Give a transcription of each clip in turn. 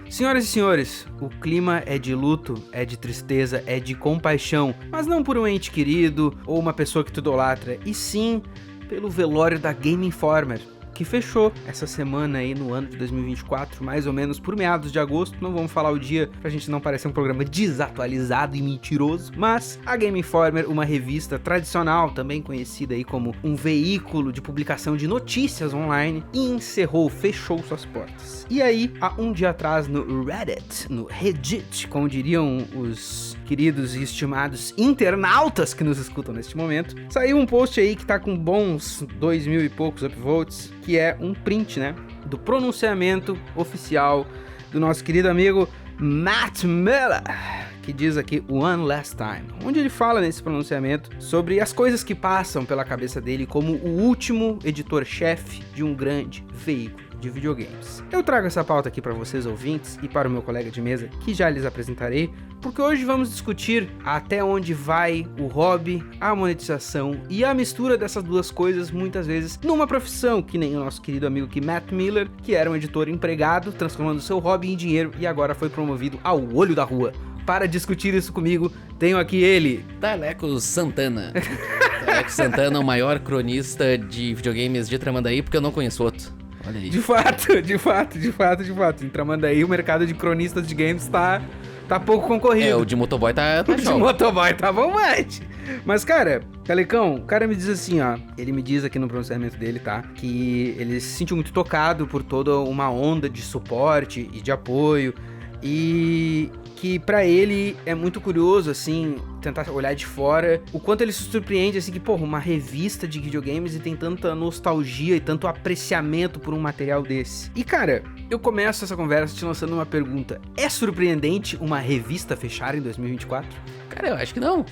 Senhoras e senhores, o clima é de luto, é de tristeza, é de compaixão, mas não por um ente querido ou uma pessoa que tu idolatra, e sim pelo velório da Game Informer, que fechou essa semana aí no ano de 2024, mais ou menos por meados de agosto. Não vamos falar o dia pra gente não parecer um programa desatualizado e mentiroso, mas a Game Informer, uma revista tradicional, também conhecida aí como um veículo de publicação de notícias online, fechou suas portas. E aí, há um dia atrás no Reddit, como diriam os queridos e estimados internautas que nos escutam neste momento, saiu um post aí que tá com bons 2.000 e poucos upvotes, que é um print, né, do pronunciamento oficial do nosso querido amigo Matt Miller, que diz aqui One Last Time, onde ele fala nesse pronunciamento sobre as coisas que passam pela cabeça dele como o último editor-chefe de um grande veículo de videogames. Eu trago essa pauta aqui para vocês ouvintes e para o meu colega de mesa, que já lhes apresentarei, porque hoje vamos discutir até onde vai o hobby, a monetização e a mistura dessas duas coisas, muitas vezes numa profissão, que nem o nosso querido amigo aqui, Matt Miller, que era um editor empregado, transformando seu hobby em dinheiro e agora foi promovido ao olho da rua. Para discutir isso comigo, tenho aqui ele, Taleco Santana. Taleco Santana, o maior cronista de videogames de Tramandaí, porque eu não conheço outro. Olha aí. De fato. Em Tramandaí, o mercado de cronistas de games tá pouco concorrido. O de motoboy tá O de show. motoboy tá bombante. Mas, cara, Talecão, o cara me diz assim, ó. Ele me diz aqui no pronunciamento dele, tá? Que ele se sentiu muito tocado por toda uma onda de suporte e de apoio. E que pra ele é muito curioso, assim, tentar olhar de fora, o quanto ele se surpreende, assim, que, porra, uma revista de videogames e tem tanta nostalgia e tanto apreciamento por um material desse. E, cara, eu começo essa conversa te lançando uma pergunta. É surpreendente uma revista fechar em 2024? Cara, eu acho que não.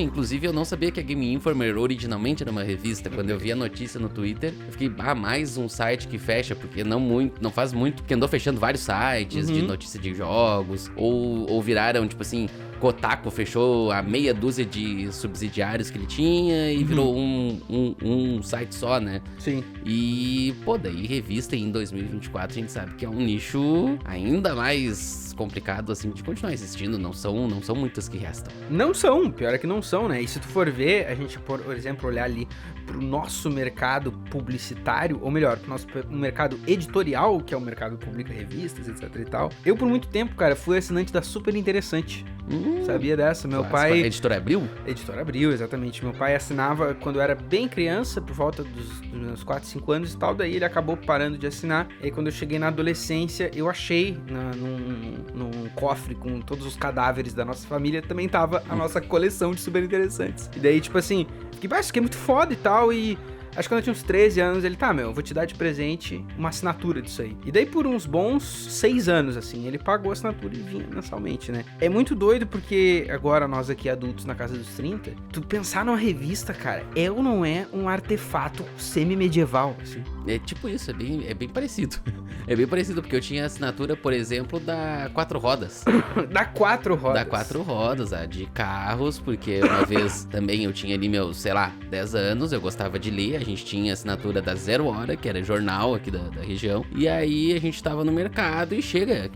Inclusive, eu não sabia que a Game Informer originalmente era uma revista. Quando eu vi a notícia no Twitter, eu fiquei, mais um site que fecha, porque não faz muito, porque andou fechando vários sites de notícia de jogos, ou viraram, tipo assim, Kotaku fechou a meia dúzia de subsidiários que ele tinha e virou um site só, né? Sim. E, daí revista em 2024 a gente sabe que é um nicho ainda mais complicado, assim, de continuar existindo. Não são muitas que restam. Não são, pior é que não são, né? E se tu for ver, a gente, por exemplo, olhar ali pro nosso mercado publicitário, ou melhor, pro nosso mercado editorial, que é o mercado que publica revistas, etc e tal. Eu, por muito tempo, cara, fui assinante da Super Interessante. Sabia dessa? Meu pai... Editora Abril? Editora Abril, exatamente. Meu pai assinava quando eu era bem criança, por volta dos meus 4, 5 anos e tal, daí ele acabou parando de assinar. E aí quando eu cheguei na adolescência, eu achei num cofre com todos os cadáveres da nossa família, também tava a nossa coleção de Super Interessantes. E daí, tipo assim, fiquei muito foda e tal, e... acho que quando eu tinha uns 13 anos, ele, eu vou te dar de presente uma assinatura disso aí. E daí por uns bons 6 anos, assim, ele pagou a assinatura e vinha mensalmente, né? É muito doido porque agora nós aqui adultos na casa dos 30, tu pensar numa revista, cara, é ou não é um artefato semi-medieval, assim? É tipo isso, é bem parecido. É bem parecido, porque eu tinha assinatura, por exemplo, da Quatro Rodas. Da Quatro Rodas? Da Quatro Rodas, a de carros, porque uma vez também eu tinha ali meus, 10 anos, eu gostava de ler, a gente tinha assinatura da Zero Hora, que era jornal aqui da região, e aí a gente tava no mercado e chega,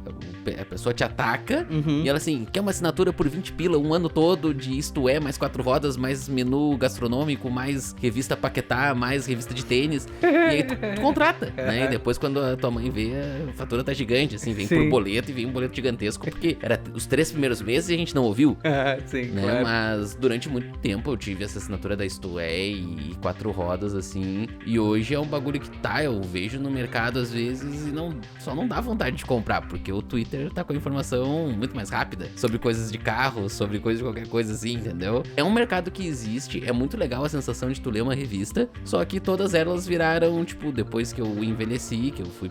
a pessoa te ataca, e ela assim, quer uma assinatura por 20 pila, um ano todo de Isto É, mais Quatro Rodas, mais menu gastronômico, mais revista Paquetá, mais revista de tênis, e aí tu contrata, né? E depois quando a tua mãe vê, a fatura tá gigante, assim, vem por boleto e vem um boleto gigantesco, porque era os 3 primeiros meses e a gente não ouviu. Sim, né? claro. Mas durante muito tempo eu tive essa assinatura da Isto É e Quatro Rodas, assim, e hoje é um bagulho que eu vejo no mercado às vezes e só não dá vontade de comprar, porque o Twitter tá com a informação muito mais rápida sobre coisas de carro, sobre coisas de qualquer coisa assim, entendeu? É um mercado que existe, é muito legal a sensação de tu ler uma revista, só que todas elas viraram, tipo, depois que eu envelheci, que eu fui,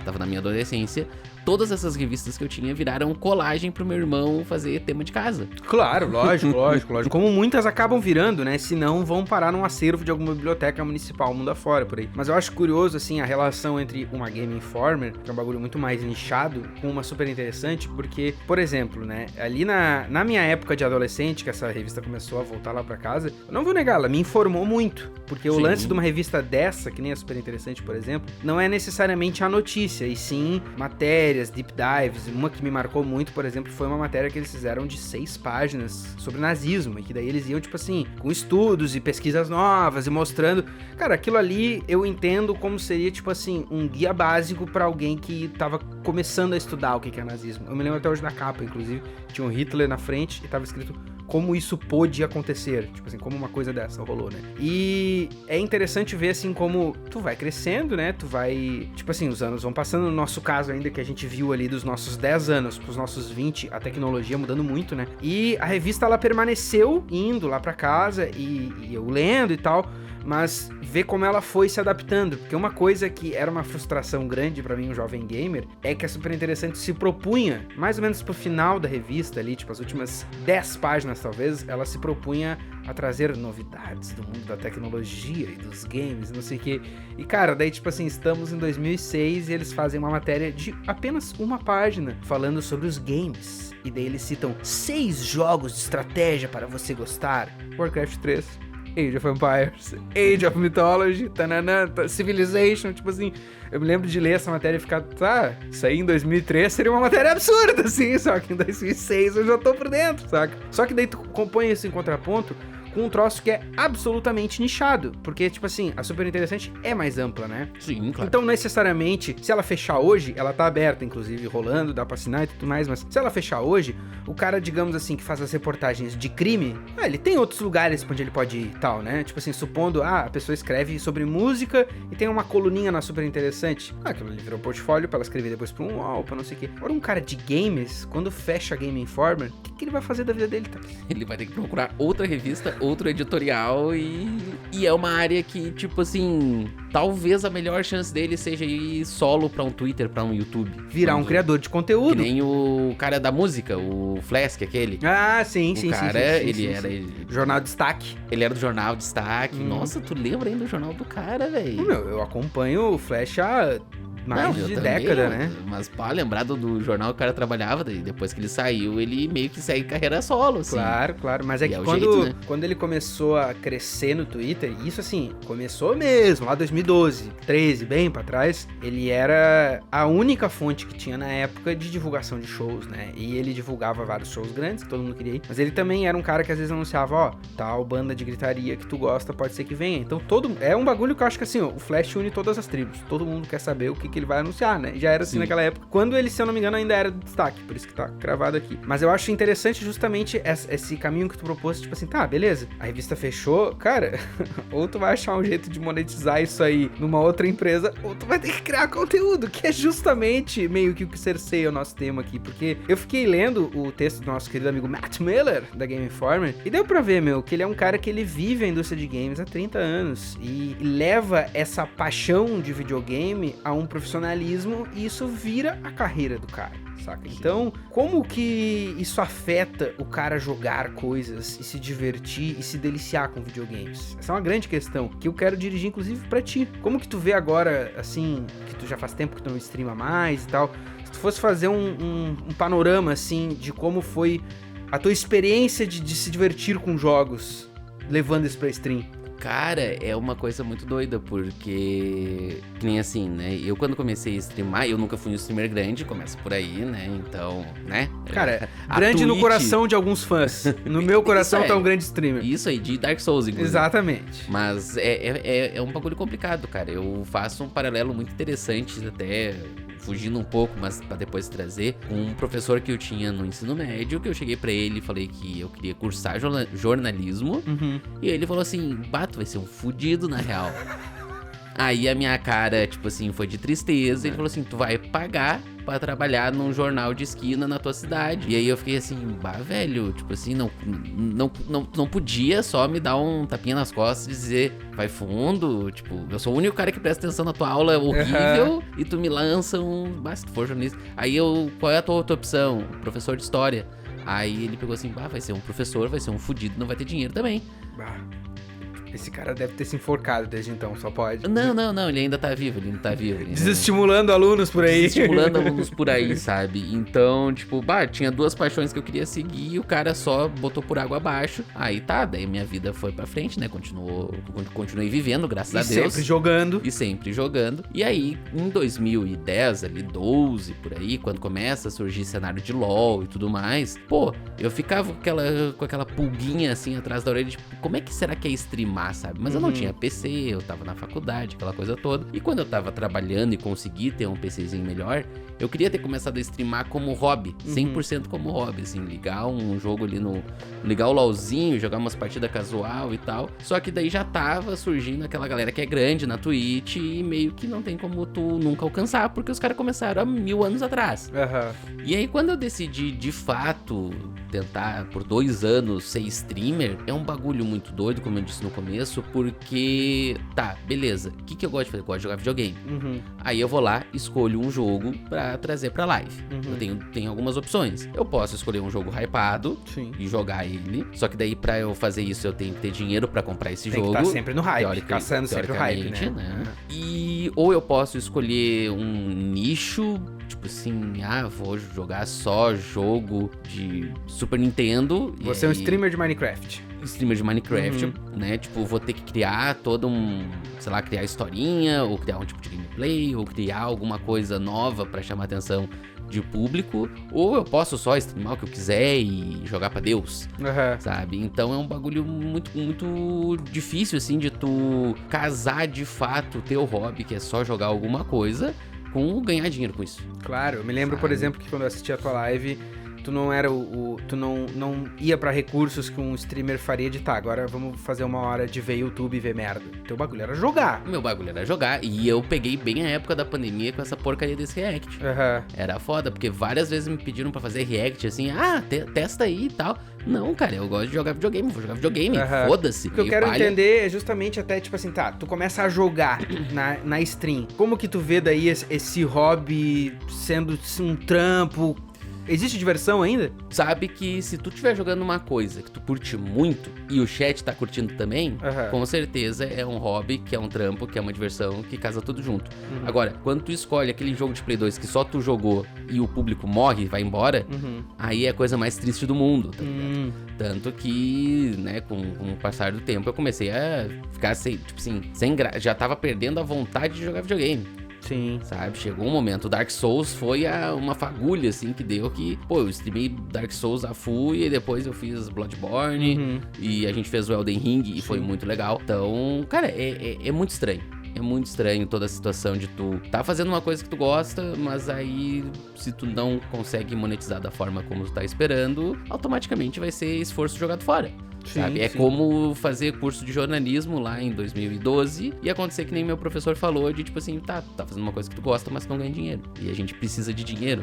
tava na minha adolescência, todas essas revistas que eu tinha viraram colagem pro meu irmão fazer tema de casa. Claro, lógico. Como muitas acabam virando, né? Se não, vão parar num acervo de alguma biblioteca municipal, mundo afora, por aí. Mas eu acho curioso, assim, a relação entre uma Game Informer, que é um bagulho muito mais nichado, com uma Super Interessante, porque, por exemplo, né? Ali na minha época de adolescente, que essa revista começou a voltar lá pra casa, eu não vou negar, ela me informou muito. Porque o lance de uma revista dessa, que nem a Super Interessante, por exemplo, não é necessariamente a notícia notícia, e sim matérias, deep dives. Uma que me marcou muito, por exemplo, foi uma matéria que eles fizeram de 6 páginas sobre nazismo, e que daí eles iam, tipo assim, com estudos e pesquisas novas e mostrando. Cara, aquilo ali eu entendo como seria, tipo assim, um guia básico pra alguém que tava começando a estudar o que é nazismo. Eu me lembro até hoje da capa, inclusive, tinha um Hitler na frente e tava escrito como isso pôde acontecer, tipo assim, como uma coisa dessa rolou, né? E é interessante ver, assim, como tu vai crescendo, né? Tu vai, tipo assim, os anos vão passando. No nosso caso ainda, que a gente viu ali dos nossos 10 anos pros nossos 20, a tecnologia mudando muito, né? E a revista, ela permaneceu indo lá pra casa e eu lendo e tal, mas ver como ela foi se adaptando, porque uma coisa que era uma frustração grande pra mim, um jovem gamer, é que a Super Interessante se propunha, mais ou menos pro final da revista ali, tipo as últimas 10 páginas talvez, ela se propunha a trazer novidades do mundo da tecnologia e dos games, não sei o que. E cara, daí tipo assim, estamos em 2006 e eles fazem uma matéria de apenas uma página falando sobre os games. E daí eles citam 6 jogos de estratégia para você gostar. Warcraft 3, Age of Empires, Age of Mythology, tananã, Civilization, tipo assim, eu me lembro de ler essa matéria e ficar, tá, isso aí em 2003 seria uma matéria absurda, assim, só que em 2006 eu já tô por dentro, saca? Só que daí tu compõe isso em contraponto com um troço que é absolutamente nichado, porque, tipo assim, a Super Interessante é mais ampla, né? Sim, claro. Então, necessariamente, se ela fechar hoje, ela tá aberta, inclusive, rolando, dá pra assinar e tudo mais, mas se ela fechar hoje, o cara, digamos assim, que faz as reportagens de crime, ele tem outros lugares pra onde ele pode ir e tal, né? Tipo assim, supondo, a pessoa escreve sobre música e tem uma coluninha na Super Interessante. Aquilo ali virou portfólio pra ela escrever depois pra um UOL, pra não sei o quê. Agora, um cara de games, quando fecha a Game Informer, o que ele vai fazer da vida dele, tá? Ele vai ter que procurar outra revista, outro editorial e é uma área que, tipo assim, talvez a melhor chance dele seja ir solo pra um Twitter, pra um YouTube. Virar um criador de conteúdo. Que nem o cara da música, o Flask, aquele. Ah, sim. O cara, ele era... Jornal Destaque. Ele era do Jornal Destaque. Nossa, tu lembra ainda do jornal do cara, velho? Eu acompanho o Flash há mais de década, né? Mas, pá, lembrado do jornal que o cara trabalhava, daí depois que ele saiu, ele meio que segue carreira solo, assim. Claro, mas é que quando ele começou a crescer no Twitter, isso assim, começou mesmo, lá 2012, 13, bem pra trás, ele era a única fonte que tinha na época de divulgação de shows, né? E ele divulgava vários shows grandes, que todo mundo queria ir, mas ele também era um cara que às vezes anunciava, tal banda de gritaria que tu gosta, pode ser que venha. Então é um bagulho que eu acho que assim, o Flash une todas as tribos, todo mundo quer saber o que ele vai anunciar, né? E já era assim naquela época, quando ele, se eu não me engano, ainda era destaque, por isso que tá gravado aqui. Mas eu acho interessante justamente esse caminho que tu propôs, tipo assim, tá, beleza, a revista fechou, cara, ou tu vai achar um jeito de monetizar isso aí numa outra empresa, ou tu vai ter que criar conteúdo, que é justamente meio que o que cerceia o nosso tema aqui, porque eu fiquei lendo o texto do nosso querido amigo Matt Miller, da Game Informer, e deu pra ver, que ele é um cara que ele vive a indústria de games há 30 anos, e leva essa paixão de videogame a um profissionalismo, e isso vira a carreira do cara, saca? Então, como que isso afeta o cara jogar coisas e se divertir e se deliciar com videogames? Essa é uma grande questão que eu quero dirigir, inclusive, pra ti. Como que tu vê agora, assim, que tu já faz tempo que tu não streama mais e tal, se tu fosse fazer um panorama, assim, de como foi a tua experiência de se divertir com jogos, levando isso pra stream? Cara, é uma coisa muito doida, porque, que nem assim, né, eu quando comecei a streamar, eu nunca fui um streamer grande, começa por aí, né, então, né. Cara, grande Twitch... no coração de alguns fãs, no meu coração tá um grande streamer. Isso aí, de Dark Souls, inclusive. Exatamente. Mas é um bagulho complicado, cara, eu faço um paralelo muito interessante, até... fugindo um pouco, mas pra depois trazer, um professor que eu tinha no ensino médio, que eu cheguei pra ele e falei que eu queria cursar jornalismo, e ele falou assim, tu vai ser um fudido na real. Aí a minha cara, tipo assim, foi de tristeza, ele falou assim, tu vai pagar pra trabalhar num jornal de esquina na tua cidade. E aí eu fiquei assim, velho, tipo assim, não podia só me dar um tapinha nas costas e dizer, vai fundo, tipo, eu sou o único cara que presta atenção na tua aula horrível e tu me lança se tu for jornalista. Aí qual é a tua outra opção? Professor de história. Aí ele pegou assim, vai ser um professor, vai ser um fudido, não vai ter dinheiro também. Esse cara deve ter se enforcado desde então, só pode. Não, ele ainda tá vivo, Desestimulando alunos por aí. Desestimulando alunos por aí, sabe? Então, tipo, tinha duas paixões que eu queria seguir e o cara só botou por água abaixo. Aí tá, daí minha vida foi pra frente, né? Continuei vivendo, graças a Deus. E sempre jogando. E aí, em 2010, ali, 12, por aí, quando começa a surgir cenário de LoL e tudo mais, pô, eu ficava com aquela pulguinha, assim, atrás da orelha, tipo, como é que será que é streamar, sabe? Mas eu não tinha PC, eu tava na faculdade, aquela coisa toda. E quando eu tava trabalhando e consegui ter um PCzinho melhor, eu queria ter começado a streamar como hobby, 100% como hobby, assim, ligar um jogo ali ligar o LoLzinho, jogar umas partidas casual e tal. Só que daí já tava surgindo aquela galera que é grande na Twitch e meio que não tem como tu nunca alcançar, porque os caras começaram há 1000 anos atrás. E aí quando eu decidi, de fato, tentar por 2 anos ser streamer, é um bagulho muito doido, como eu disse no começo, porque, tá, beleza, o que eu gosto de fazer? Eu gosto de jogar videogame. Aí eu vou lá, escolho um jogo pra trazer pra live. Eu tenho algumas opções. Eu posso escolher um jogo hypado e jogar ele, só que daí pra eu fazer isso eu tenho que ter dinheiro pra comprar esse jogo. Tem que estar sempre no hype, caçando sempre o hype, né? E ou eu posso escolher um nicho, tipo assim, vou jogar só jogo de Super Nintendo. Você é um streamer de Minecraft. Né? Tipo, vou ter que criar todo sei lá, criar historinha, ou criar um tipo de gameplay, ou criar alguma coisa nova pra chamar a atenção de público, ou eu posso só streamar o que eu quiser e jogar pra Deus, sabe? Então é um bagulho muito, muito difícil, assim, de tu casar de fato o teu hobby, que é só jogar alguma coisa, com ganhar dinheiro com isso. Claro, eu me lembro, por exemplo, que quando eu assisti a tua live, tu não era tu não ia pra recursos que um streamer faria de agora vamos fazer uma hora de ver YouTube e ver merda. Teu bagulho era jogar. Meu bagulho era jogar, e eu peguei bem a época da pandemia com essa porcaria desse react. Era foda, porque várias vezes me pediram pra fazer react, assim, testa aí e tal. Não, cara, eu gosto de jogar videogame, vou jogar videogame, foda-se. O que eu quero entender é justamente até, tipo assim, tu começa a jogar na stream. Como que tu vê daí esse hobby sendo um trampo? Existe diversão ainda? Sabe que se tu estiver jogando uma coisa que tu curte muito e o chat tá curtindo também, com certeza é um hobby, que é um trampo, que é uma diversão, que casa tudo junto. Agora, quando tu escolhe aquele jogo de Play 2 que só tu jogou e o público morre e vai embora, aí é a coisa mais triste do mundo, tá ligado? Tanto que, né, com o passar do tempo eu comecei a ficar sem graça, já tava perdendo a vontade de jogar videogame. Sim. Sabe? Chegou um momento, Dark Souls foi uma fagulha, assim, que deu que... Pô, eu streamei Dark Souls a full e depois eu fiz Bloodborne e a gente fez o Elden Ring e foi muito legal. Então, cara, é muito estranho. É muito estranho toda a situação de tu tá fazendo uma coisa que tu gosta, mas aí se tu não consegue monetizar da forma como tu tá esperando, automaticamente vai ser esforço jogado fora. Sabe? É como fazer curso de jornalismo lá em 2012 e acontecer que nem meu professor falou de tipo assim, tá fazendo uma coisa que tu gosta, mas tu não ganha dinheiro. E a gente precisa de dinheiro.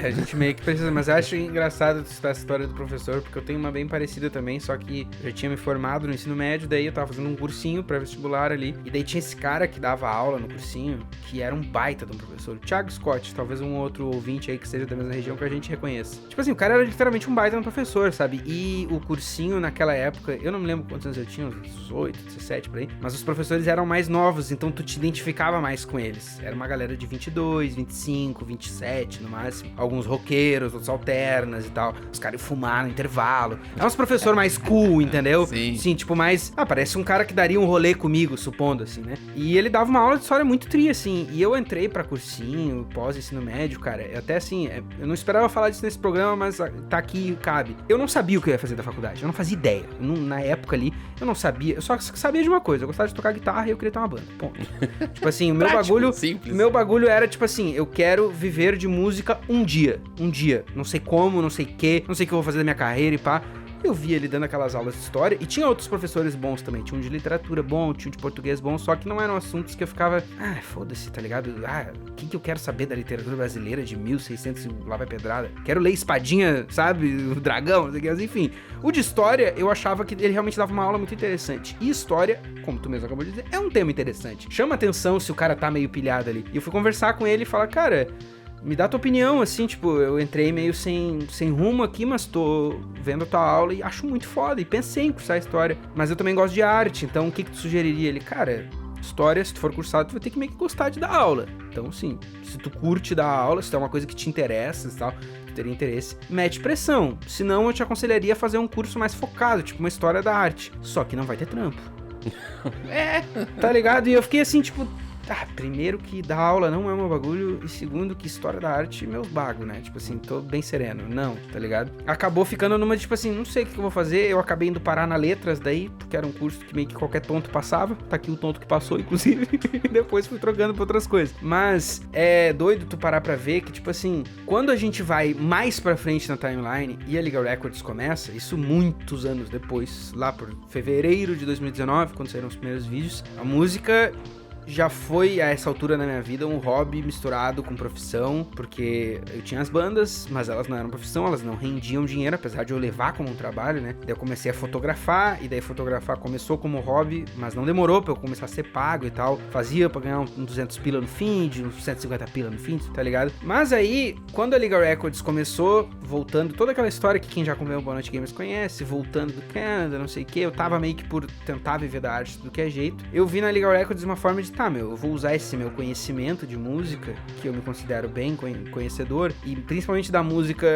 A gente meio que precisa, mas eu acho engraçado citar essa história do professor, porque eu tenho uma bem parecida também, só que eu já tinha me formado no ensino médio, daí eu tava fazendo um cursinho pra vestibular ali, e daí tinha esse cara que dava aula no cursinho, que era um baita de um professor, o Thiago Scott, talvez um outro ouvinte aí que seja da mesma região que a gente reconheça. Tipo assim, o cara era literalmente um baita de um professor, sabe? E o cursinho naquela época, eu não me lembro quantos anos eu tinha, uns 18, 17 por aí, mas os professores eram mais novos, então tu te identificava mais com eles. Era uma galera de 22, 25, 27 no máximo, alguns roqueiros, outros alternas e tal. Os caras fumaram no intervalo. É uns professor mais cool, entendeu? Sim, tipo mais, parece um cara que daria um rolê comigo, supondo assim, né? E ele dava uma aula de história muito tri, assim, e eu entrei pra cursinho, pós-ensino médio, cara, até assim, eu não esperava falar disso nesse programa, mas tá aqui, cabe. Eu não sabia o que eu ia fazer da faculdade, eu não fazia ideia. Na época ali, eu não sabia, eu só sabia de uma coisa, eu gostava de tocar guitarra e eu queria ter uma banda, ponto. Tipo assim, o meu bagulho era tipo assim, eu quero viver de música um dia, não sei como, não sei o que eu vou fazer da minha carreira e pá. Eu via ele dando aquelas aulas de história, e tinha outros professores bons também, tinha um de literatura bom, tinha um de português bom, só que não eram assuntos que eu ficava, foda-se, tá ligado? O que eu quero saber da literatura brasileira de 1600 e lá vai pedrada? Quero ler Espadinha, sabe? O Dragão, não sei o que, mas enfim. O de história, eu achava que ele realmente dava uma aula muito interessante. E história, como tu mesmo acabou de dizer, é um tema interessante. Chama atenção se o cara tá meio pilhado ali. E eu fui conversar com ele e falar, cara... me dá tua opinião, assim, tipo, eu entrei meio sem rumo aqui, mas tô vendo a tua aula e acho muito foda, e pensei em cursar história, mas eu também gosto de arte, então o que tu sugeriria? Ele, cara, história, se tu for cursado, tu vai ter que meio que gostar de dar aula. Então, assim, se tu curte dar aula, se é uma coisa que te interessa e tal, tu teria interesse, mete pressão. Senão, eu te aconselharia a fazer um curso mais focado, tipo uma história da arte. Só que não vai ter trampo. Tá ligado? E eu fiquei assim, tipo, primeiro que dar aula não é meu bagulho, e segundo que história da arte, meus bagos, né? Tipo assim, tô bem sereno. Não, tá ligado? Acabou ficando numa, tipo assim, não sei o que eu vou fazer, eu acabei indo parar na letras daí, porque era um curso que meio que qualquer tonto passava, tá aqui o tonto que passou, inclusive, e depois fui trocando pra outras coisas. Mas é doido tu parar pra ver que, tipo assim, quando a gente vai mais pra frente na timeline e a Legal Records começa, isso muitos anos depois, lá por fevereiro de 2019, quando saíram os primeiros vídeos, a música já foi, a essa altura na minha vida, um hobby misturado com profissão, porque eu tinha as bandas, mas elas não eram profissão, elas não rendiam dinheiro, apesar de eu levar como um trabalho, né? Daí eu comecei a fotografar, e daí fotografar começou como hobby, mas não demorou pra eu começar a ser pago e tal. Fazia pra ganhar uns 200 pila no fim, uns 150 pila no fim, tá ligado? Mas aí, quando a Legal Records começou, voltando toda aquela história que quem já acompanhou o Boa Noite Gamers conhece, voltando do Canadá, não sei o que, eu tava meio que por tentar viver da arte do que é jeito, eu vi na Legal Records uma forma de eu vou usar esse meu conhecimento de música, que eu me considero bem conhecedor, e principalmente da música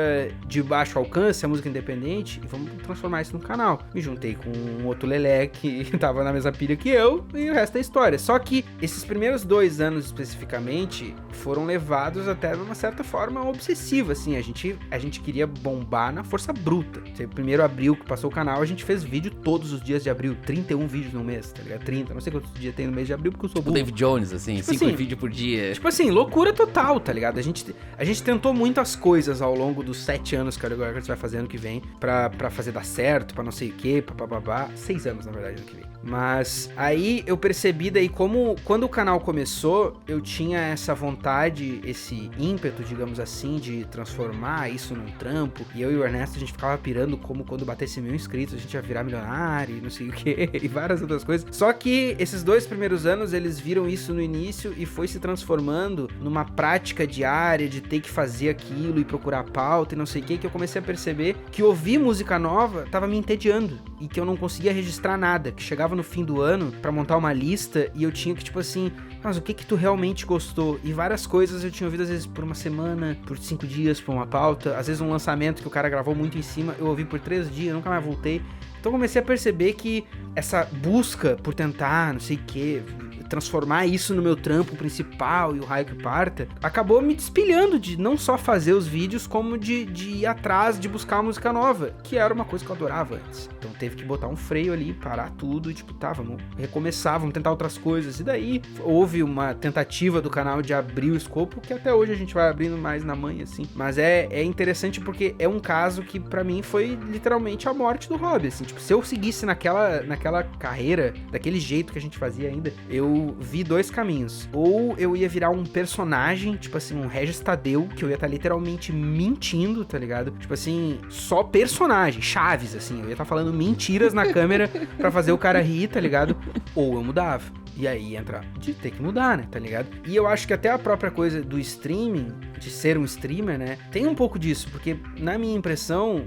de baixo alcance, a música independente, e vamos transformar isso num canal. Me juntei com um outro lelé que tava na mesma pilha que eu, e o resto é história. Só que esses primeiros 2 anos especificamente foram levados até de uma certa forma obsessiva, assim, a gente queria bombar na força bruta. Primeiro abril que passou o canal, a gente fez vídeo todos os dias de abril, 31 vídeos no mês, tá ligado? 30, não sei quantos dias tem no mês de abril, porque eu sou burro. David Jones, assim, tipo 5 assim, vídeos por dia. Tipo assim, loucura total, tá ligado? A gente tentou muitas coisas ao longo dos 7 anos que a Legal Records vai fazer ano que vem, pra fazer dar certo, pra não sei o que, papapá. 6 anos, na verdade, ano que vem. Mas aí eu percebi daí como, quando o canal começou, eu tinha essa vontade, esse ímpeto, digamos assim, de transformar isso num trampo. E eu e o Ernesto, a gente ficava pirando como quando batesse 1000 inscritos, a gente ia virar milionário, e não sei o que, e várias outras coisas. Só que esses 2 primeiros anos, eles viram isso no início e foi se transformando numa prática diária de ter que fazer aquilo e procurar pauta e não sei o que eu comecei a perceber que ouvir música nova tava me entediando e que eu não conseguia registrar nada, que chegava no fim do ano pra montar uma lista e eu tinha que, tipo assim, mas o que tu realmente gostou? E várias coisas eu tinha ouvido às vezes por uma semana, por 5 dias, por uma pauta, às vezes um lançamento que o cara gravou muito em cima, eu ouvi por 3 dias, nunca mais voltei. Então eu comecei a perceber que essa busca por tentar, não sei o que, transformar isso no meu trampo principal e o raio que parta, acabou me despilhando de não só fazer os vídeos, como de ir atrás, de buscar música nova, que era uma coisa que eu adorava antes. Então teve que botar um freio ali, parar tudo e tipo, tá, vamos recomeçar, vamos tentar outras coisas. E daí houve uma tentativa do canal de abrir o escopo, que até hoje a gente vai abrindo mais na manhã, assim. Mas é interessante porque é um caso que pra mim foi literalmente a morte do hobby, assim. Tipo, se eu seguisse naquela carreira, daquele jeito que a gente fazia ainda, eu vi 2 caminhos. Ou eu ia virar um personagem, tipo assim, um Regis Tadeu, que eu ia estar literalmente mentindo, tá ligado? Tipo assim, só personagem, Chaves, assim. Eu ia estar falando mentiras na câmera pra fazer o cara rir, tá ligado? Ou eu mudava. E aí entra de ter que mudar, né, tá ligado? E eu acho que até a própria coisa do streaming, de ser um streamer, né, tem um pouco disso, porque na minha impressão,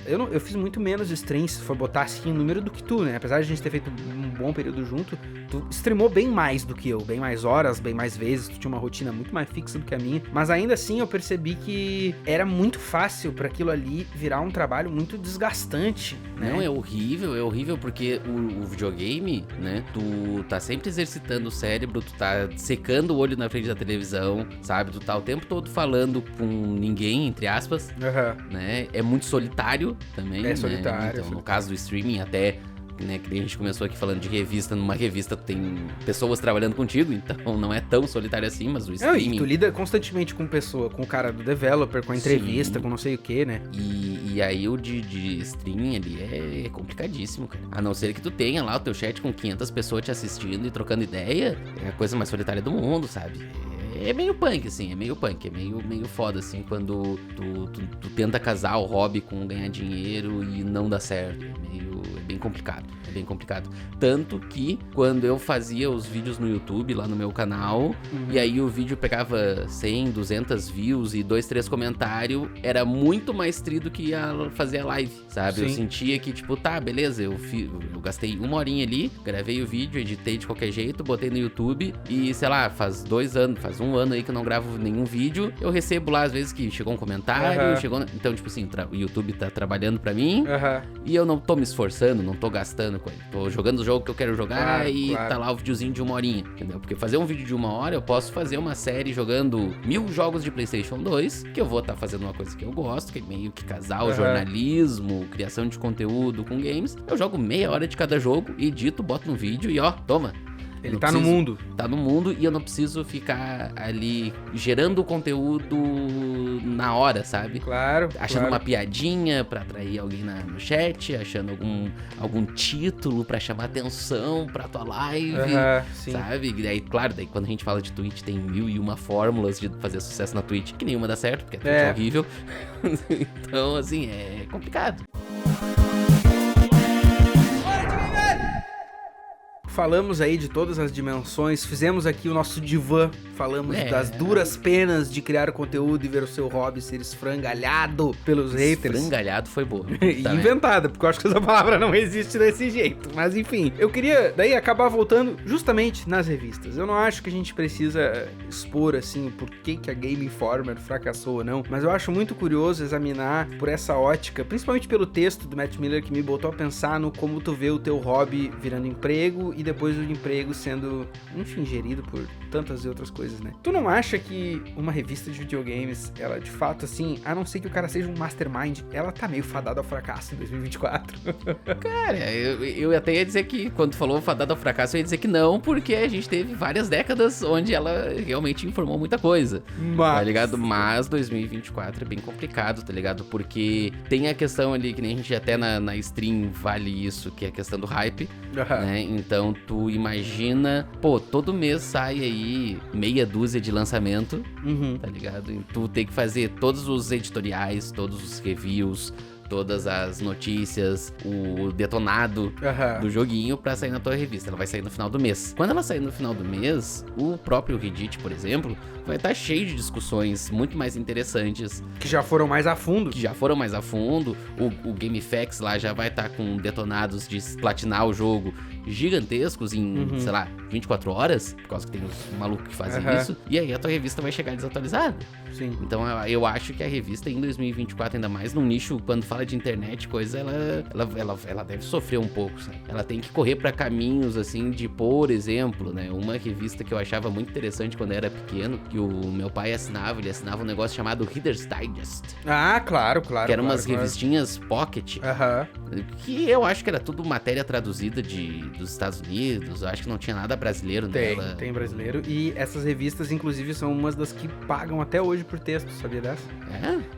eu fiz muito menos streams, se for botar assim o número do que tu, né? Apesar de a gente ter feito um bom período junto, tu streamou bem mais do que eu, bem mais horas, bem mais vezes, tu tinha uma rotina muito mais fixa do que a minha, mas ainda assim eu percebi que era muito fácil pra aquilo ali virar um trabalho muito desgastante, né? Não, é horrível porque o videogame, né, tu tá sempre exercitando o cérebro, tu tá secando o olho na frente da televisão, sabe? Tu tá o tempo todo falando com ninguém, entre aspas, né? É muito solitário também, É solitário. Então, no caso do streaming, até, né, que a gente começou aqui falando de revista, numa revista tem pessoas trabalhando contigo, então não é tão solitário assim, mas o streaming... E tu lida constantemente com pessoa, com o cara do developer, com a entrevista, com não sei o que, né? E aí o de streaming ali é complicadíssimo, cara. A não ser que tu tenha lá o teu chat com 500 pessoas te assistindo e trocando ideia, é a coisa mais solitária do mundo, sabe? É meio punk, assim, é meio foda, assim, quando tu tenta casar o hobby com ganhar dinheiro e não dá certo. É bem bem complicado. É bem complicado. Tanto que quando eu fazia os vídeos no YouTube, lá no meu canal, e aí o vídeo pegava 100, 200 views e 2, 3 comentários, era muito mais tri do que fazer a live, sabe? Eu sentia que, tipo, tá, beleza, eu gastei 1 horinha ali, gravei o vídeo, editei de qualquer jeito, botei no YouTube e, sei lá, faz 1 ano aí que eu não gravo nenhum vídeo, eu recebo lá, às vezes, que chegou um comentário, então, tipo assim, o YouTube tá trabalhando pra mim e eu não tô me esforçando, não tô gastando com ele. Tô jogando o jogo que eu quero jogar tá lá o videozinho de 1 horinha, entendeu? Porque fazer um vídeo de 1 hora, eu posso fazer uma série jogando 1000 jogos de PlayStation 2, que eu vou estar fazendo uma coisa que eu gosto, que é meio que casar o jornalismo, criação de conteúdo com games. Eu jogo meia hora de cada jogo, edito, boto no vídeo e ó, toma. Ele tá no mundo. Tá no mundo e eu não preciso ficar ali gerando conteúdo na hora, sabe? Claro. Achando uma piadinha pra atrair alguém no chat, achando algum título pra chamar atenção pra tua live, sabe? E daí, claro, quando a gente fala de Twitch, tem 1001 fórmulas de fazer sucesso na Twitch, que nenhuma dá certo, porque a Twitch é horrível. Então, assim, é complicado. Falamos aí de todas as dimensões, fizemos aqui o nosso divã, falamos das duras penas de criar conteúdo e ver o seu hobby ser esfrangalhado pelos haters. Esfrangalhado foi boa. Tá, inventada, porque eu acho que essa palavra não existe desse jeito. Mas enfim, eu queria daí acabar voltando justamente nas revistas. Eu não acho que a gente precisa expor assim o porquê que a Game Informer fracassou ou não, mas eu acho muito curioso examinar por essa ótica, principalmente pelo texto do Matt Miller que me botou a pensar no como tu vê o teu hobby virando emprego e depois o emprego sendo, enfim, gerido por tantas e outras coisas, né? Tu não acha que uma revista de videogames, ela de fato, assim, a não ser que o cara seja um mastermind, ela tá meio fadada ao fracasso em 2024? Cara, eu até ia dizer que, quando tu falou fadada ao fracasso, eu ia dizer que não, porque a gente teve várias décadas onde ela realmente informou muita coisa, tá ligado? Mas 2024 é bem complicado, tá ligado? Porque tem a questão ali, que nem a gente até na stream vale isso, que é a questão do hype, né? Então, tu imagina, pô, todo mês sai aí meia dúzia de lançamento, tá ligado? E tu tem que fazer todos os editoriais, todos os reviews, todas as notícias, o detonado do joguinho pra sair na tua revista. Ela vai sair no final do mês. Quando ela sair no final do mês, o próprio Reddit, por exemplo, vai estar cheio de discussões muito mais interessantes. Que já foram mais a fundo. O GameFAQs lá já vai estar com detonados de platinar o jogo gigantescos em, sei lá, 24 horas, por causa que tem os malucos que fazem isso, e aí a tua revista vai chegar desatualizada. Sim. Então eu acho que a revista em 2024, ainda mais num nicho, quando fala de internet, coisa, ela deve sofrer um pouco, sabe? Ela tem que correr pra caminhos, assim, de, por exemplo, né, uma revista que eu achava muito interessante quando eu era pequeno, que o meu pai assinava, ele assinava um negócio chamado Reader's Digest. Ah, claro. Que eram umas revistinhas pocket, que eu acho que era tudo matéria traduzida dos Estados Unidos, eu acho que não tinha nada brasileiro nela. Tem brasileiro, e essas revistas, inclusive, são umas das que pagam até hoje por texto, sabia dessa?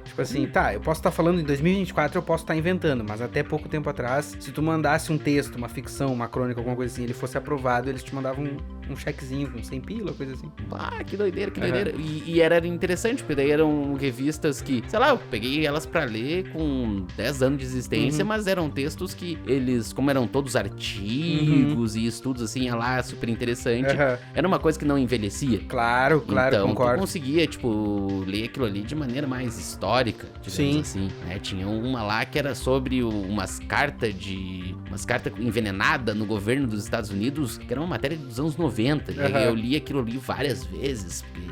Tipo assim, tá, eu posso estar falando em 2024, eu posso estar inventando, mas até pouco tempo atrás, se tu mandasse um texto, uma ficção, uma crônica, alguma coisa assim, ele fosse aprovado, eles te mandavam um chequezinho com 100 pila, coisa assim. Ah, que doideira. E era interessante, porque daí eram revistas que, sei lá, eu peguei elas pra ler com 10 anos de existência, mas eram textos que eles, como eram todos artigos e estudos assim, ia lá, super interessante, era uma coisa que não envelhecia. Claro, então, concordo. Tu conseguia, tipo, ler aquilo ali de maneira mais histórica, digamos assim, né? Tinha uma lá que era sobre umas cartas envenenadas no governo dos Estados Unidos, que era uma matéria dos anos 90, e aí eu li aquilo ali várias vezes, porque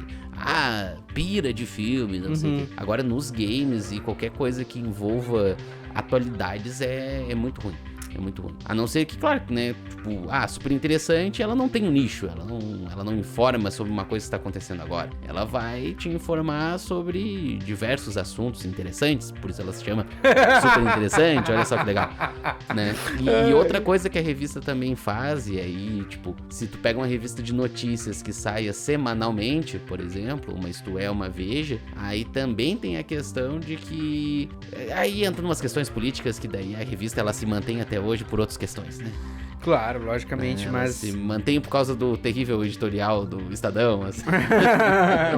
pira de filme, não sei o quê. Agora, nos games e qualquer coisa que envolva atualidades é muito ruim. É muito ruim. A não ser que, claro, né, tipo, super interessante, ela não tem um nicho, ela não informa sobre uma coisa que está acontecendo agora. Ela vai te informar sobre diversos assuntos interessantes, por isso ela se chama super interessante, olha só que legal, né? E outra coisa que a revista também faz, e aí, tipo, se tu pega uma revista de notícias que saia semanalmente, por exemplo, uma Isto É, uma Veja, aí também tem a questão de que... Aí entram umas questões políticas que daí a revista ela se mantém até hoje por outras questões, né? Claro, logicamente, Ela mas... se mantém por causa do terrível editorial do Estadão, assim.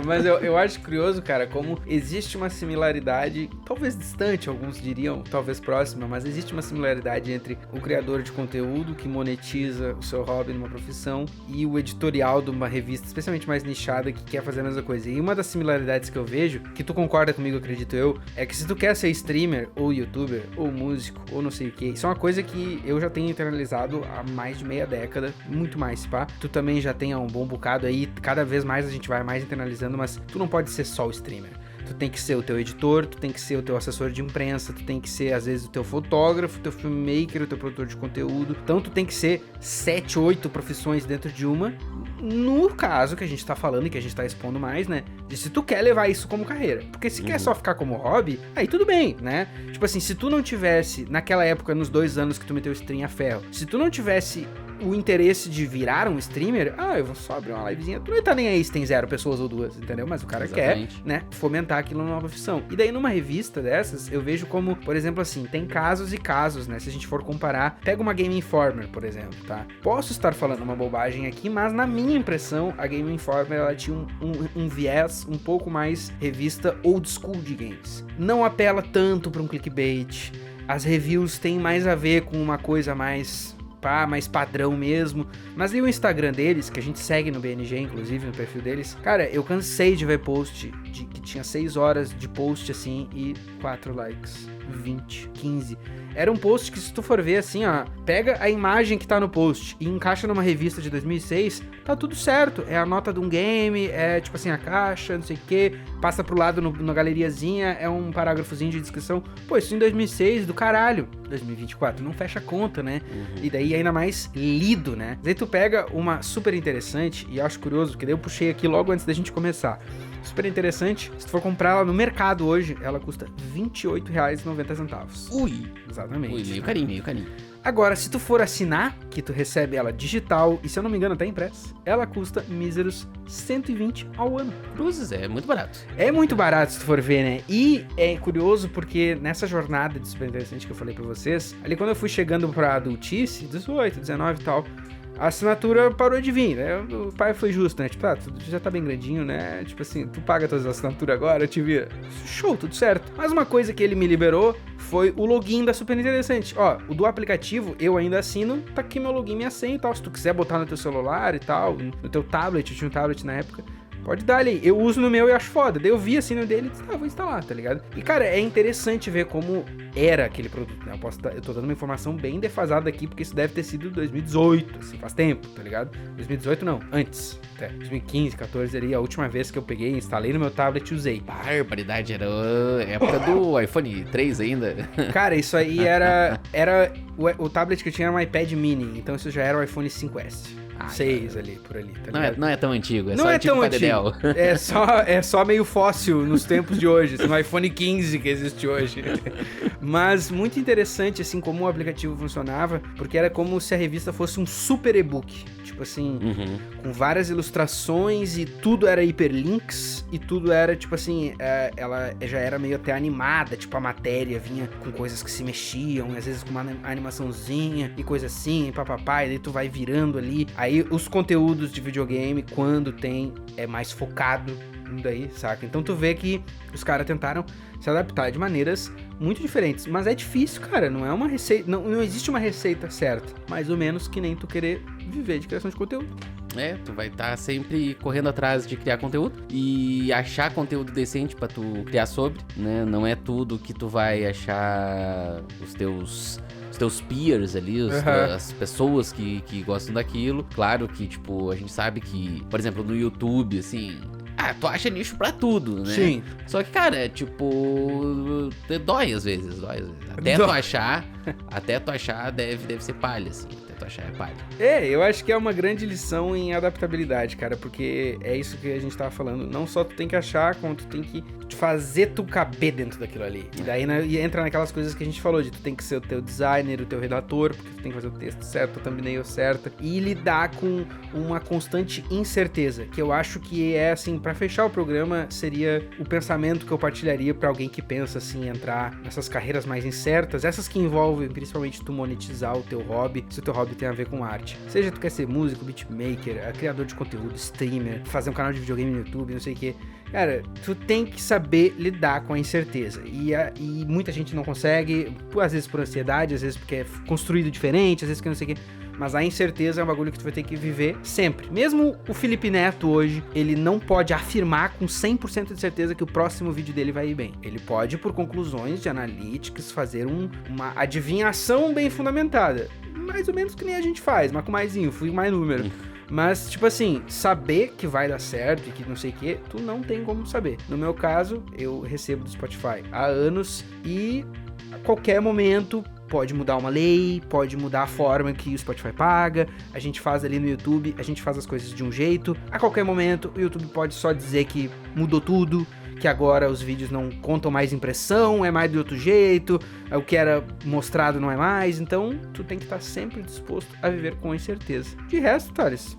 Mas eu acho curioso, cara, como existe uma similaridade, talvez distante, alguns diriam, talvez próxima, mas existe uma similaridade entre o criador de conteúdo que monetiza o seu hobby numa profissão e o editorial de uma revista, especialmente mais nichada, que quer fazer a mesma coisa. E uma das similaridades que eu vejo, que tu concorda comigo, acredito eu, é que se tu quer ser streamer, ou youtuber, ou músico, ou não sei o que, isso é uma coisa que eu já tenho internalizado há mais de meia década, muito mais, pá. Tu também já tem há um bom bocado aí, cada vez mais a gente vai mais internalizando, mas tu não pode ser só o streamer. Tu tem que ser o teu editor, tu tem que ser o teu assessor de imprensa, tu tem que ser, às vezes, o teu fotógrafo, o teu filmmaker, o teu produtor de conteúdo. Então, tu tem que ser 7, 8 profissões dentro de uma. No caso que a gente tá falando e que a gente tá expondo mais, né? De se tu quer levar isso como carreira. Porque se quer só ficar como hobby, aí tudo bem, né? Tipo assim, se tu não tivesse, naquela época, nos 2 anos que tu meteu stream a ferro, se tu não tivesse o interesse de virar um streamer, eu vou só abrir uma livezinha, tu não tá nem aí se tem 0 pessoas ou 2, entendeu? Mas o cara Exatamente. quer, né, fomentar aquilo numa profissão. E daí numa revista dessas, eu vejo como, por exemplo assim, tem casos e casos, né, se a gente for comparar, pega uma Game Informer, por exemplo, tá? Posso estar falando uma bobagem aqui, mas na minha impressão, a Game Informer, ela tinha um viés um pouco mais revista old school de games. Não apela tanto pra um clickbait, as reviews têm mais a ver com uma coisa mais padrão mesmo, mas e o Instagram deles, que a gente segue no BNG, inclusive no perfil deles, cara, eu cansei de ver post que tinha 6 horas de post assim e 4 likes, 20, 15. Era um post que, se tu for ver assim, ó, pega a imagem que tá no post e encaixa numa revista de 2006, tá tudo certo. É a nota de um game, é tipo assim, a caixa, não sei o que, passa pro lado na galeriazinha, é um parágrafozinho de descrição. Pô, isso em 2006, do caralho. 2024, não fecha a conta, né? E daí ainda mais lido, né? Daí tu pega uma super interessante, e acho curioso, porque daí eu puxei aqui logo antes da gente começar. Super interessante, se tu for comprar ela no mercado hoje, ela custa R$28,90. Ui! Exatamente. Ui, meio carinho. Agora, se tu for assinar, que tu recebe ela digital, e se eu não me engano até impressa, ela custa míseros 120 ao ano. Cruzes, é muito barato. É muito barato se tu for ver, né? E é curioso porque nessa jornada de super interessante que eu falei pra vocês, ali quando eu fui chegando pra adultice, 18, 19 e tal, a assinatura parou de vir, né? O pai foi justo, né? Tipo, tu já tá bem grandinho, né? Tipo assim, tu paga todas as assinaturas agora, eu te vira. Show, tudo certo. Mas uma coisa que ele me liberou foi o login da Super Interessante. Ó, o do aplicativo eu ainda assino, tá aqui meu login, minha senha e tal. Se tu quiser botar no teu celular e tal, no teu tablet, eu tinha um tablet na época, pode dar ali. Eu uso no meu e acho foda. Daí eu vi assim no dele e disse, vou instalar, tá ligado? E, cara, é interessante ver como era aquele produto, né? Eu tô dando uma informação bem defasada aqui, porque isso deve ter sido 2018, assim, faz tempo, tá ligado? 2018 não, antes. Até 2015, 14 ali, a última vez que eu peguei, instalei no meu tablet e usei. Barbaridade, era a época do iPhone 3 ainda. Cara, isso aí era o tablet que eu tinha era um iPad mini, então isso já era o iPhone 5S. 6 ali, por ali, tá ligado? Não é tão antigo, é não só é tipo tão Padedel. antigo. É só meio fóssil nos tempos de hoje, assim, no iPhone 15 que existe hoje. Mas muito interessante, assim, como o aplicativo funcionava, porque era como se a revista fosse um super e-book. Tipo assim, com várias ilustrações e tudo era hiperlinks e tudo era, tipo assim, ela já era meio até animada, tipo a matéria vinha com coisas que se mexiam, às vezes com uma animaçãozinha e coisa assim, papapá, e daí tu vai virando ali. Aí os conteúdos de videogame, quando tem, é mais focado daí, saca? Então tu vê que os caras tentaram se adaptar de maneiras muito diferentes, mas é difícil, cara, não é uma receita, não existe uma receita certa, mais ou menos que nem tu querer viver de criação de conteúdo. Tu vai estar sempre correndo atrás de criar conteúdo e achar conteúdo decente pra tu criar sobre, né? Não é tudo que tu vai achar os teus peers ali, as pessoas que gostam daquilo. Claro que, tipo, a gente sabe que, por exemplo, no YouTube, assim, tu acha nicho pra tudo, né? Sim. Só que, cara, tipo, dói às vezes. Até tu achar deve ser palha, assim. Até tu achar é palha. Eu acho que é uma grande lição em adaptabilidade, cara, porque é isso que a gente tava falando. Não só tu tem que achar, como tu tem que fazer tu caber dentro daquilo ali. E daí entra naquelas coisas que a gente falou, de tu tem que ser o teu designer, o teu redator, porque tu tem que fazer o texto certo, a thumbnail certa, e lidar com uma constante incerteza, que eu acho que é, assim, pra fechar o programa, seria o pensamento que eu partilharia pra alguém que pensa, assim, entrar nessas carreiras mais incertas, essas que envolvem principalmente tu monetizar o teu hobby, se o teu hobby hobby tem a ver com arte. Seja tu quer ser músico, beatmaker, criador de conteúdo, streamer, fazer um canal de videogame no YouTube, não sei o que. Cara, tu tem que saber lidar com a incerteza. E muita gente não consegue, às vezes por ansiedade, às vezes porque é construído diferente, às vezes que não sei o que. Mas a incerteza é um bagulho que tu vai ter que viver sempre. Mesmo o Felipe Neto hoje, ele não pode afirmar com 100% de certeza que o próximo vídeo dele vai ir bem. Ele pode, por conclusões de analytics, fazer uma adivinhação bem fundamentada. Mais ou menos que nem a gente faz, mas com mais info e mais número. Mas, tipo assim, saber que vai dar certo e que não sei o que, tu não tem como saber. No meu caso, eu recebo do Spotify há anos e a qualquer momento pode mudar uma lei, pode mudar a forma que o Spotify paga, a gente faz ali no YouTube, a gente faz as coisas de um jeito, a qualquer momento o YouTube pode só dizer que mudou tudo, que agora os vídeos não contam mais impressão, é mais de outro jeito, o que era mostrado não é mais, então tu tem que estar sempre disposto a viver com incerteza. De resto, Thales,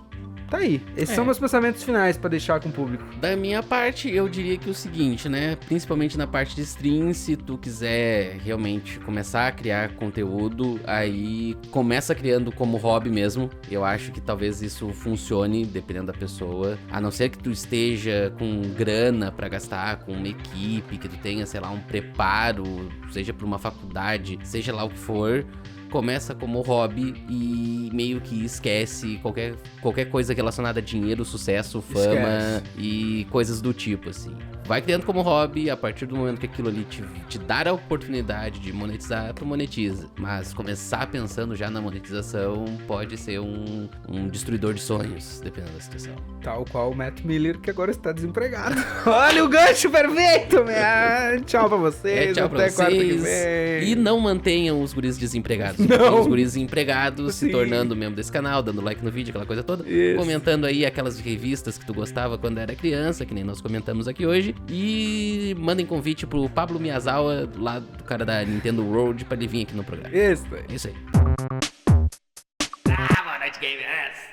tá aí. Esses são meus pensamentos finais pra deixar com o público. Da minha parte, eu diria que o seguinte, né? Principalmente na parte de stream, se tu quiser realmente começar a criar conteúdo, aí começa criando como hobby mesmo. Eu acho que talvez isso funcione, dependendo da pessoa. A não ser que tu esteja com grana pra gastar, com uma equipe, que tu tenha, sei lá, um preparo, seja pra uma faculdade, seja lá o que for. Começa como hobby e meio que esquece qualquer coisa relacionada a dinheiro, sucesso, fama e coisas do tipo, assim. Vai criando como hobby, a partir do momento que aquilo ali te dar a oportunidade de monetizar, tu monetiza. Mas começar pensando já na monetização pode ser um destruidor de sonhos, dependendo da situação. Tal qual o Matt Miller, que agora está desempregado. Olha o gancho perfeito, man! Tchau pra vocês, tchau pra até quarta que vocês. vem. E não mantenham os guris desempregados. Não. Os guris empregados se Sim. tornando membro desse canal, dando like no vídeo, aquela coisa toda. Isso. Comentando aí aquelas revistas que tu gostava quando era criança, que nem nós comentamos aqui hoje. E mandem convite pro Pablo Miyazawa, lá do cara da Nintendo World, pra ele vir aqui no programa. Isso. É isso aí. Boa noite, gamers!